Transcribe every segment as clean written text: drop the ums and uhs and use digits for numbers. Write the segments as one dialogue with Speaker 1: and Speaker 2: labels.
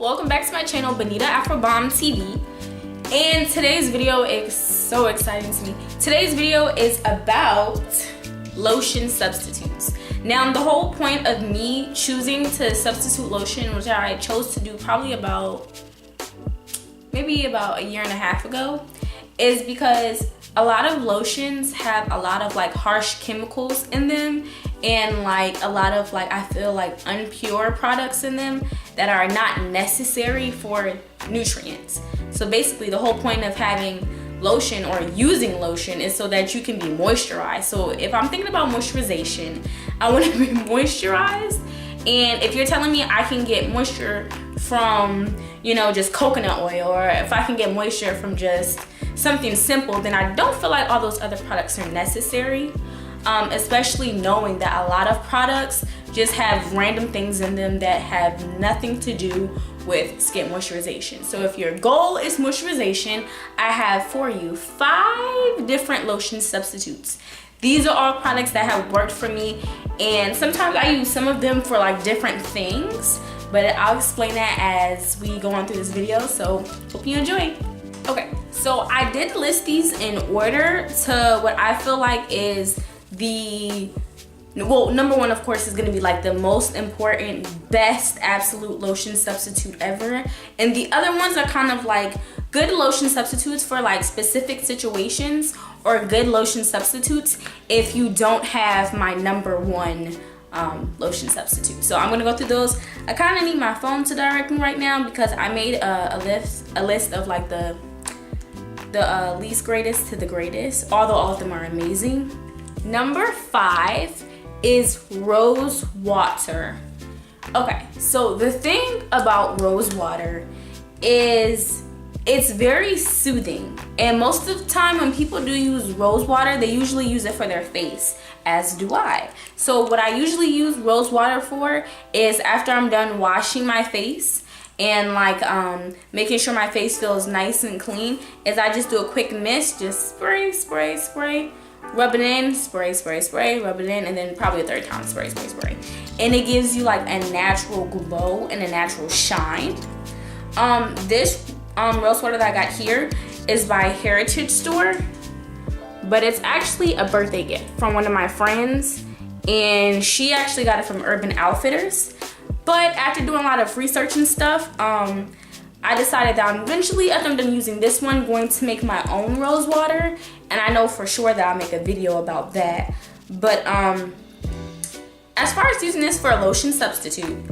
Speaker 1: Welcome back to my channel, Benita Afrobomb TV. And today's video is so exciting to me. Today's video is about lotion substitutes. Now, the whole point of me choosing to substitute lotion, which I chose to do probably maybe about a year and a half ago, is because a lot of lotions have a lot of like harsh chemicals in them and like a lot of like I feel like impure products in them that are not necessary for nutrients. So basically the whole point of having lotion or using lotion is so that you can be moisturized. So if I'm thinking about moisturization, I want to be moisturized, and if you're telling me I can get moisture from, you know, just coconut oil, or if I can get moisture from just something simple, then I don't feel like all those other products are necessary, especially knowing that a lot of products just have random things in them that have nothing to do with skin moisturization. So if your goal is moisturization, I have for you 5 different lotion substitutes. These are all products that have worked for me, and sometimes I use some of them for like different things, but I'll explain that as we go on through this video, so hope you enjoy. Okay, so I did list these in order to what I feel like is number one, of course, is going to be like the most important, best absolute lotion substitute ever, and the other ones are kind of like good lotion substitutes for like specific situations, or good lotion substitutes if you don't have my number one lotion substitute. So I'm gonna go through those. I kind of need my phone to direct me right now because I made a list of like the least greatest to the greatest, although all of them are amazing. Number 5 is rose water. Okay, so the thing about rose water is it's very soothing, and most of the time when people do use rose water, they usually use it for their face, as do I. So what I usually use rose water for is after I'm done washing my face and like making sure my face feels nice and clean, is I just do a quick mist, just spray, rub it in, spray, rub it in, and then probably a third time spray. And it gives you like a natural glow and a natural shine. This rose water that I got here is by Heritage Store, but it's actually a birthday gift from one of my friends, and she actually got it from Urban Outfitters. But after doing a lot of research and stuff, I decided that I'm eventually, after I'm done using this one, going to make my own rose water, and I know for sure that I'll make a video about that. But as far as using this for a lotion substitute,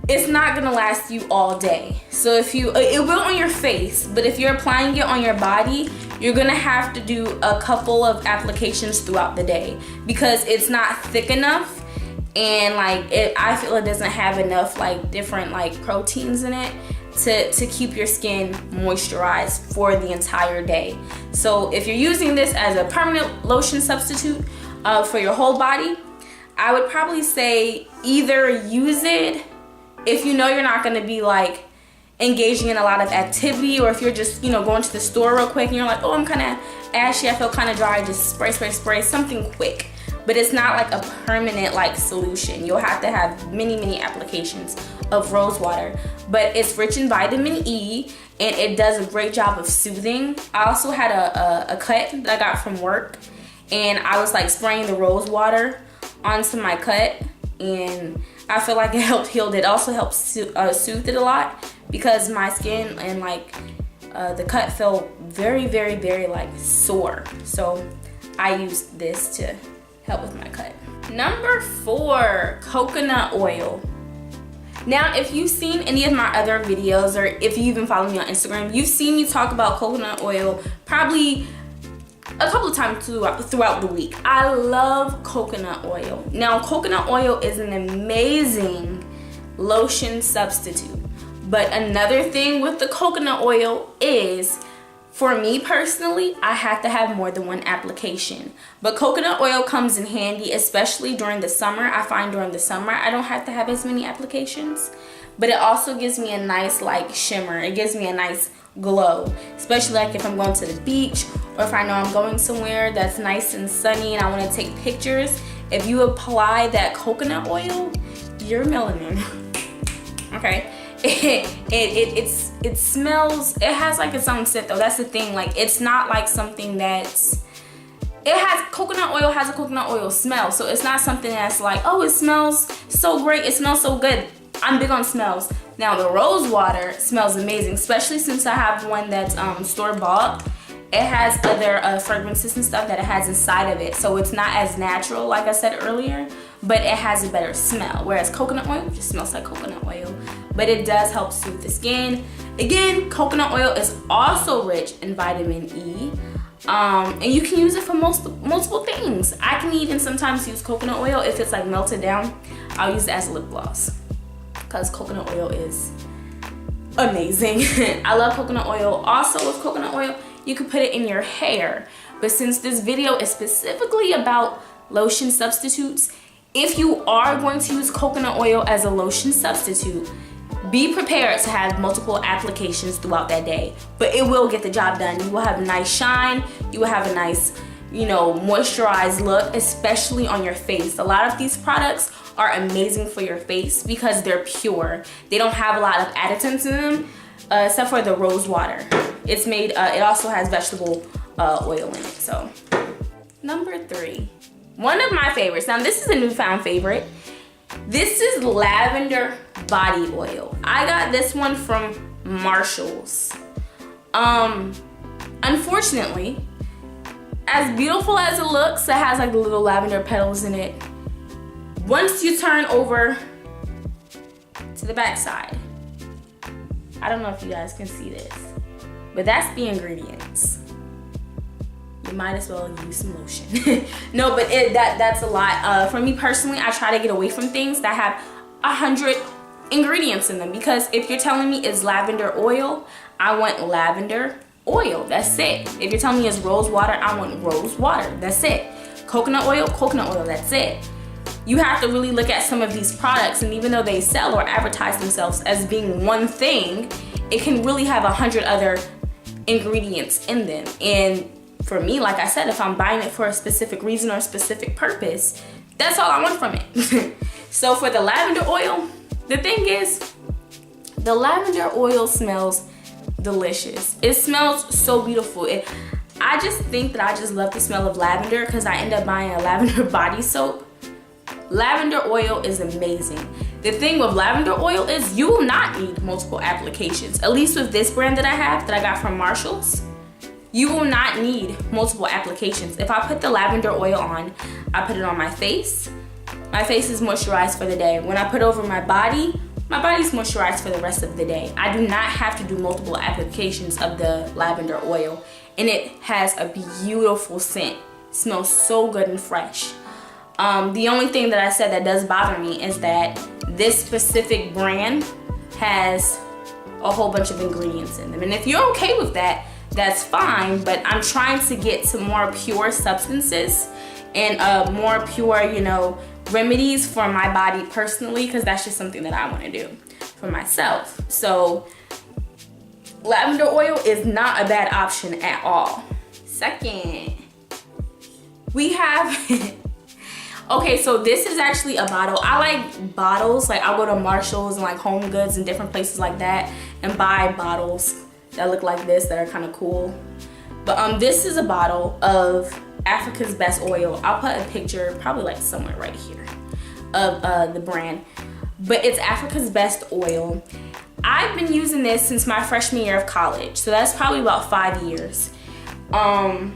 Speaker 1: it's not gonna last you all day. So if it will on your face, but if you're applying it on your body, you're gonna have to do a couple of applications throughout the day because it's not thick enough, and like I feel it doesn't have enough like different like proteins in it to keep your skin moisturized for the entire day. So if you're using this as a permanent lotion substitute for your whole body, I would probably say either use it if you know you're not going to be like engaging in a lot of activity, or if you're just, you know, going to the store real quick and you're like, oh, I'm kind of ashy, I feel kind of dry, just spray something quick. But it's not like a permanent like solution. You'll have to have many applications of rose water, but it's rich in vitamin E and it does a great job of soothing. I also had a cut that I got from work, and I was like spraying the rose water onto my cut, and I feel like it helped heal it. It also helped soothe it a lot because my skin and like the cut felt very like sore. So I used this to help with my cut. Number 4, coconut oil. Now, if you've seen any of my other videos, or if you even follow me on Instagram, you've seen me talk about coconut oil probably a couple of times throughout the week. I love coconut oil. Now, coconut oil is an amazing lotion substitute, but another thing with the coconut oil is, for me personally, I have to have more than one application. But coconut oil comes in handy, especially during the summer. I find during the summer I don't have to have as many applications, but it also gives me a nice like shimmer. It gives me a nice glow, especially like if I'm going to the beach, or if I know I'm going somewhere that's nice and sunny and I want to take pictures. If you apply that coconut oil, your melanin Okay, it smells. It has like its own scent though. That's the thing. Like it's not like something that's. It has coconut oil has a coconut oil smell, so it's not something that's like, oh, it smells so great. It smells so good. I'm big on smells. Now the rose water smells amazing, especially since I have one that's store bought. It has other fragrances and stuff that it has inside of it, so it's not as natural, like I said earlier, but it has a better smell. Whereas coconut oil just smells like coconut oil, but it does help soothe the skin. Again, coconut oil is also rich in vitamin E. And you can use it for multiple things. I can even sometimes use coconut oil if it's like melted down. I'll use it as a lip gloss because coconut oil is amazing. I love coconut oil. Also with coconut oil, you can put it in your hair. But since this video is specifically about lotion substitutes, if you are going to use coconut oil as a lotion substitute, be prepared to have multiple applications throughout that day, but it will get the job done. You will have a nice shine, you will have a nice, moisturized look, especially on your face. A lot of these products are amazing for your face because they're pure. They don't have a lot of additives in them, except for the rose water. It's made, it also has vegetable oil in it. So, number 3, one of my favorites. Now this is a newfound favorite. This is lavender body oil. I got this one from Marshall's. Unfortunately, as beautiful as it looks, it has like the little lavender petals in it. Once you turn over to the back side, I don't know if you guys can see this, but that's the ingredients. You might as well use some lotion. No, but that's a lot. For me personally, I try to get away from things that have 100 ingredients in them, because if you're telling me it's lavender oil, I want lavender oil. That's it. If you're telling me it's rose water, I want rose water. That's it. Coconut oil, that's it. You have to really look at some of these products, and even though they sell or advertise themselves as being one thing, it can really have 100 other ingredients in them. And for me, like I said, if I'm buying it for a specific reason or a specific purpose, that's all I want from it. So for the lavender oil, the thing is, the lavender oil smells delicious. It smells so beautiful. I just think that I just love the smell of lavender because I end up buying a lavender body soap. Lavender oil is amazing. The thing with lavender oil is you will not need multiple applications. At least with this brand that I have, that I got from Marshall's, you will not need multiple applications. If I put the lavender oil on, I put it on my face. My face is moisturized for the day. When I put it over my body's moisturized for the rest of the day. I do not have to do multiple applications of the lavender oil. And it has a beautiful scent. It smells so good and fresh. The only thing that I said that does bother me is that this specific brand has a whole bunch of ingredients in them. And if you're okay with that, that's fine, but I'm trying to get to more pure substances and more pure, remedies for my body personally, because that's just something that I want to do for myself. So lavender oil is not a bad option at all. Second, we have okay, so this is actually a bottle. I like bottles. Like I'll go to Marshall's and like Home Goods and different places like that and buy bottles that look like this that are kind of cool. But this is a bottle of Africa's Best oil. I'll put a picture probably like somewhere right here of the brand. But it's Africa's Best oil. I've been using this since my freshman year of college. So that's probably about 5 years. I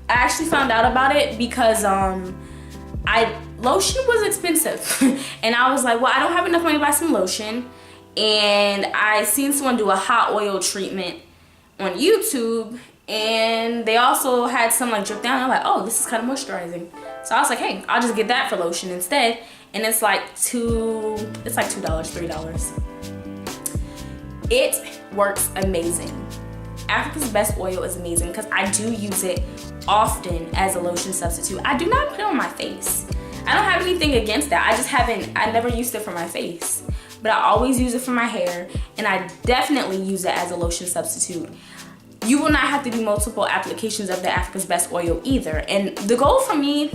Speaker 1: actually found out about it because lotion was expensive. And I was like, well, I don't have enough money to buy some lotion. And I seen someone do a hot oil treatment on YouTube, and they also had some like drip down. I'm like, oh, this is kind of moisturizing. So I was like, hey, I'll just get that for lotion instead. And it's like $2, $3. It works amazing. Africa's Best oil is amazing because I do use it often as a lotion substitute. I do not put it on my face. I don't have anything against that. I never used it for my face. But I always use it for my hair, and I definitely use it as a lotion substitute. You will not have to do multiple applications of the Africa's Best oil either. And the goal for me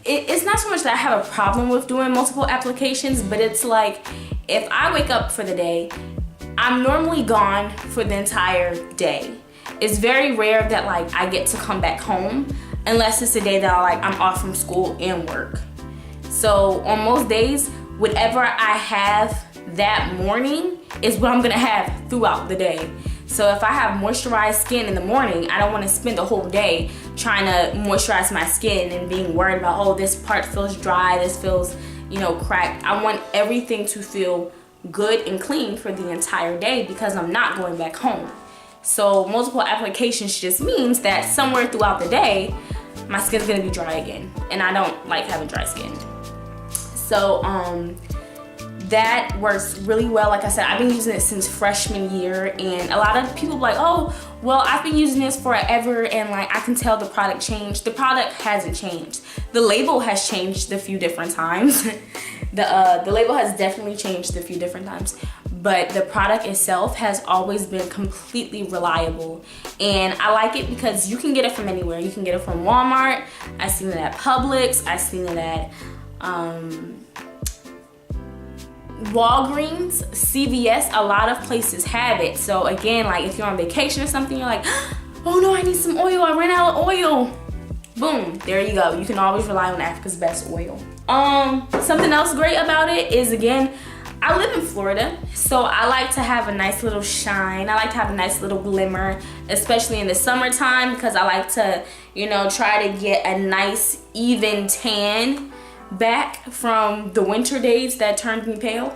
Speaker 1: it's not so much that I have a problem with doing multiple applications, but it's like if I wake up for the day, I'm normally gone for the entire day. It's very rare that like I get to come back home unless it's a day that I'm off from school and work. So on most days, whatever I have that morning is what I'm gonna have throughout the day. So if I have moisturized skin in the morning, I don't want to spend the whole day trying to moisturize my skin and being worried about, oh, this part feels dry, this feels, you know, cracked. I want everything to feel good and clean for the entire day because I'm not going back home. So multiple applications just means that somewhere throughout the day, my skin's gonna be dry again. And I don't like having dry skin. So that works really well. Like I said, I've been using it since freshman year, and a lot of people like, oh, well, I've been using this forever and like I can tell the product changed. The product hasn't changed. The label has changed a few different times. The label has definitely changed a few different times, but the product itself has always been completely reliable. And I like it because you can get it from anywhere. You can get it from Walmart. I've seen it at Publix. I've seen it at Walgreens, CVS. A lot of places have it. So again, like if you're on vacation or something, you're like, oh no, I need some oil, I ran out of oil. Boom, there you go. You can always rely on Africa's Best oil. Something else great about it is, again, I live in Florida, so I like to have a nice little shine. I like to have a nice little glimmer, especially in the summertime, because I like to, you know, try to get a nice even tan back from the winter days that turned me pale.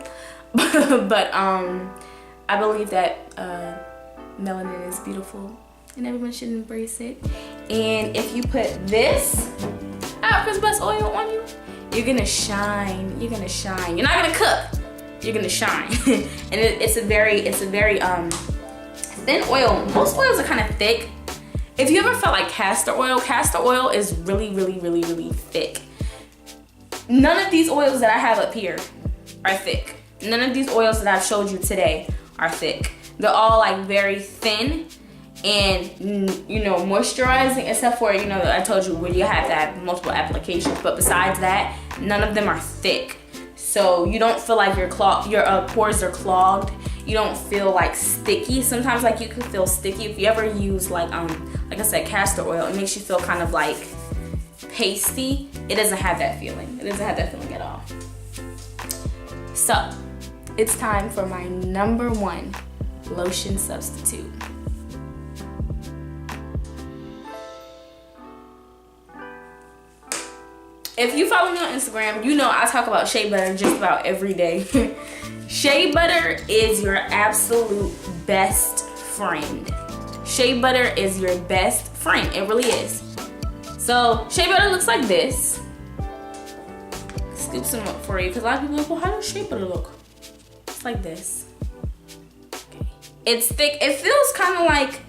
Speaker 1: But I believe that melanin is beautiful and everyone should embrace it. And if you put this Africa's Best oil on you, you're gonna shine. You're gonna shine. You're not gonna cook. You're gonna shine. And it's a very thin oil. Most oils are kind of thick. If you ever felt like castor oil is really, really, really, really thick. None of these oils that I have up here are thick. None of these oils that I've showed you today are thick. They're all like very thin and, you know, moisturizing, except for, you know, I told you where you have to have multiple applications. But besides that, none of them are thick. So you don't feel like your pores are clogged. You don't feel like sticky. Sometimes like you can feel sticky if you ever use like I said, castor oil. It makes you feel kind of like pasty. It doesn't have that feeling. It doesn't have that feeling at all. So it's time for my #1 lotion substitute. If you follow me on Instagram, you know I talk about shea butter just about every day. Shea butter is your absolute best friend. Shea butter is your best friend. It really is. So shea butter looks like this. Scoop some up for you, because a lot of people are like, well, how does shea butter look? It's like this. Okay. It's thick. It feels kind of like,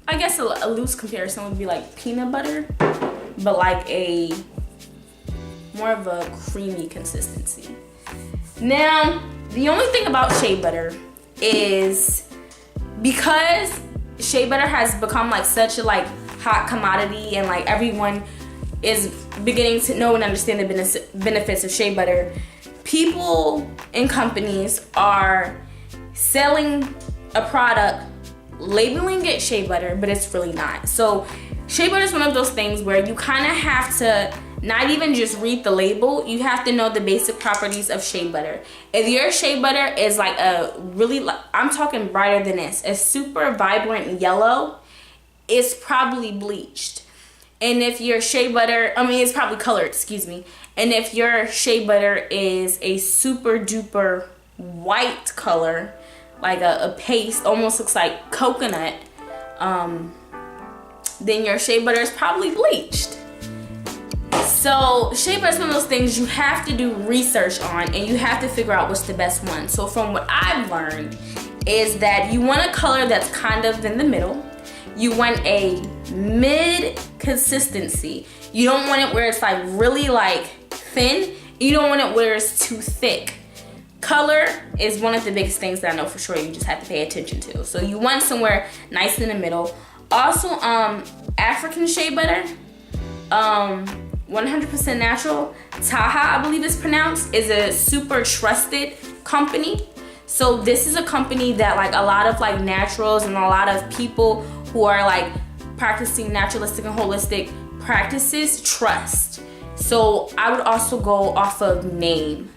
Speaker 1: I guess a loose comparison would be like peanut butter, but like more of a creamy consistency. Now, the only thing about shea butter is because shea butter has become like such a like hot commodity, and like everyone is beginning to know and understand the benefits of shea butter, people and companies are selling a product labeling it shea butter, but it's really not. So shea butter is one of those things where you kind of have to not even just read the label, you have to know the basic properties of shea butter. If your shea butter is like a really, I'm talking brighter than this, a super vibrant yellow, it's probably bleached. And if your shea butter, it's probably colored, excuse me. And if your shea butter is a super duper white color, like a paste, almost looks like coconut, then your shea butter is probably bleached. So shea butter is one of those things you have to do research on, and you have to figure out what's the best one. So from what I've learned is that you want a color that's kind of in the middle. You want a mid consistency. You don't want it where it's like really like thin. You don't want it where it's too thick. Color is one of the biggest things that I know for sure you just have to pay attention to. So you want somewhere nice in the middle. Also, African shea butter, 100% natural. Taha, I believe it's pronounced, is a super trusted company. So this is a company that like a lot of like naturals and a lot of people who are like practicing naturalistic and holistic practices trust. So I would also go off of name.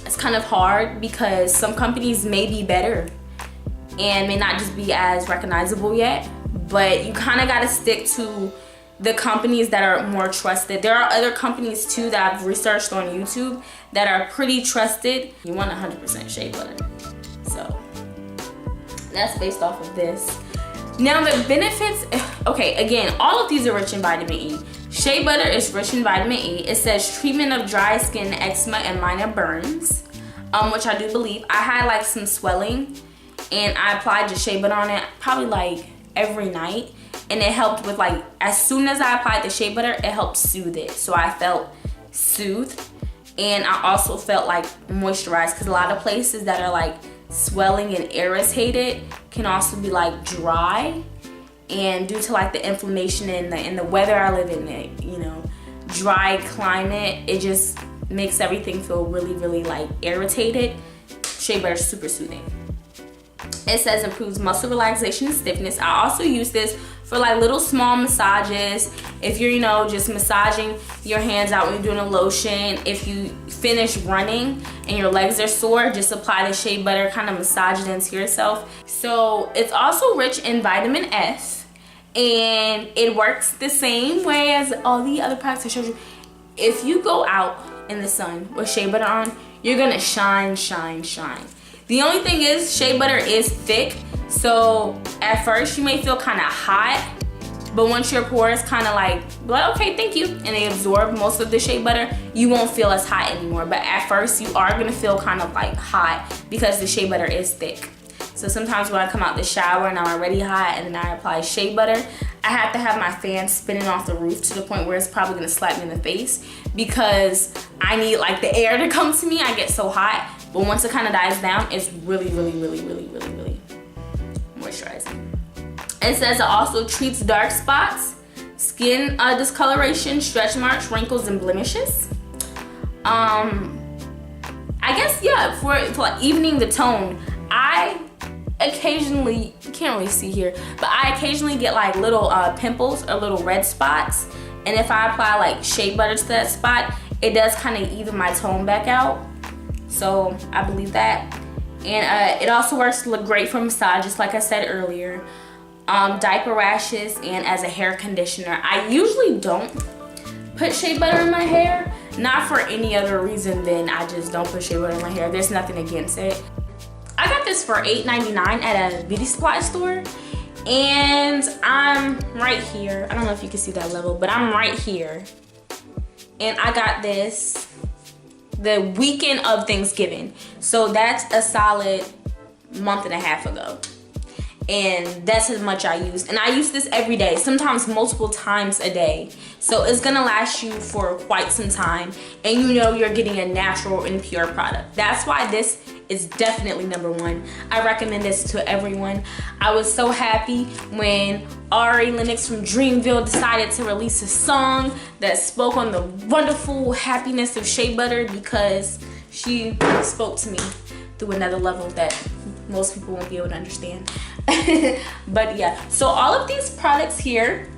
Speaker 1: It's kind of hard because some companies may be better and may not just be as recognizable yet, but you kind of got to stick to the companies that are more trusted. There are other companies too that I've researched on YouTube that are pretty trusted. You want 100% shea butter. So that's based off of this. Now the benefits, okay, again, all of these are rich in vitamin E. Shea butter is rich in vitamin E. It says treatment of dry skin, eczema, and minor burns, which I do believe. I had like some swelling and I applied the shea butter on it probably like every night. And it helped with like, as soon as I applied the shea butter, it helped soothe it. So I felt soothed. And I also felt like moisturized, because a lot of places that are like swelling and irritated can also be like dry. And due to like the inflammation and the weather I live in, you know, dry climate, it just makes everything feel really, really like irritated. Shea butter is super soothing. It says improves muscle relaxation and stiffness. I also use this for like little small massages. If you're, you know, just massaging your hands out when you're doing a lotion. If you finish running and your legs are sore, just apply the shea butter, kind of massage it into yourself. So it's also rich in vitamin S. And it works the same way as all the other products I showed you. If you go out in the sun with shea butter on, you're gonna shine, shine, shine. The only thing is, shea butter is thick, so at first you may feel kind of hot, but once your pores kind of like, okay, thank you, and they absorb most of the shea butter, you won't feel as hot anymore. But at first you are gonna feel kind of like hot because the shea butter is thick. So sometimes when I come out the shower and I'm already hot and then I apply shea butter, I have to have my fan spinning off the roof to the point where it's probably gonna slap me in the face, because I need like the air to come to me. I get so hot. But once it kind of dies down, it's really, really, really, really, really, really moisturizing. It says it also treats dark spots, skin discoloration, stretch marks, wrinkles, and blemishes. I guess, yeah, for like evening the tone, I occasionally, you can't really see here, but I occasionally get like little pimples or little red spots. And if I apply like shea butter to that spot, it does kind of even my tone back out. So I believe that. And it also works great for massages, like I said earlier. Diaper rashes and as a hair conditioner. I usually don't put shea butter in my hair, not for any other reason than I just don't put shea butter in my hair. There's nothing against it. I got this for $8.99 at a beauty supply store, and I'm right here. I don't know if you can see that level, but I'm right here. And I got this the weekend of Thanksgiving. So that's a solid month and a half ago. And that's as much I use. And I use this every day, sometimes multiple times a day. So it's gonna last you for quite some time. And you know you're getting a natural and pure product. That's why this is definitely #1. I recommend this to everyone. I was so happy when Ari Lennox from Dreamville decided to release a song that spoke on the wonderful happiness of shea butter, because she spoke to me through another level that most people won't be able to understand. But yeah, so all of these products here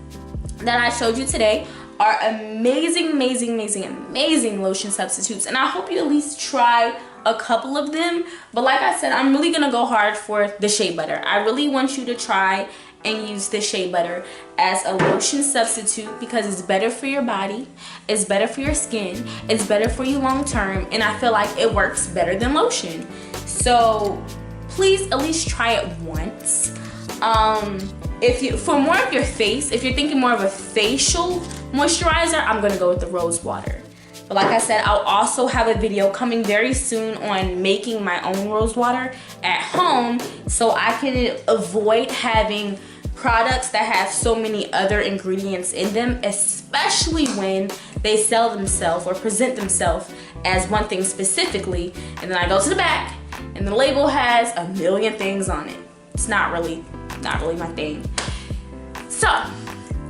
Speaker 1: that I showed you today are amazing, amazing, amazing, amazing lotion substitutes, and I hope you at least try a couple of them. But like I said, I'm really gonna go hard for the shea butter. I really want you to try and use the shea butter as a lotion substitute, because it's better for your body, it's better for your skin, it's better for you long term, and I feel like it works better than lotion. So please at least try it once. For more of your face, if you're thinking more of a facial moisturizer, I'm gonna go with the rose water. But like I said, I'll also have a video coming very soon on making my own rose water at home, so I can avoid having products that have so many other ingredients in them, especially when they sell themselves or present themselves as one thing specifically, and then I go to the back and the label has a million things on it. It's not really not really my thing. So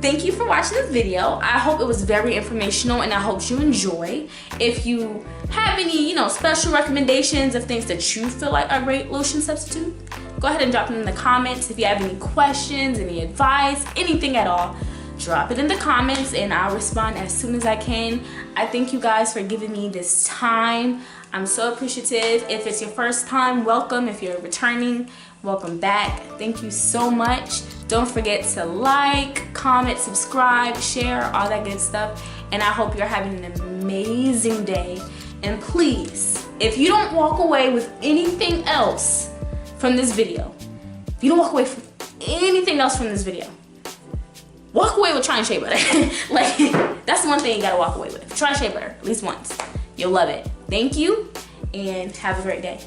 Speaker 1: thank you for watching this video. I hope it was very informational and I hope you enjoy. If you have any, special recommendations of things that you feel like are great lotion substitute, go ahead and drop them in the comments. If you have any questions, any advice, anything at all, drop it in the comments and I'll respond as soon as I can. I thank you guys for giving me this time. I'm so appreciative. If it's your first time, welcome. If you're returning, welcome back. Thank you so much. Don't forget to like, comment, subscribe, share, all that good stuff. And I hope you're having an amazing day. And please, if you don't walk away with anything else from this video, if you don't walk away from anything else from this video, walk away with trying shea butter. Like, that's the one thing you gotta walk away with. Try shea butter at least once. You'll love it. Thank you and have a great day.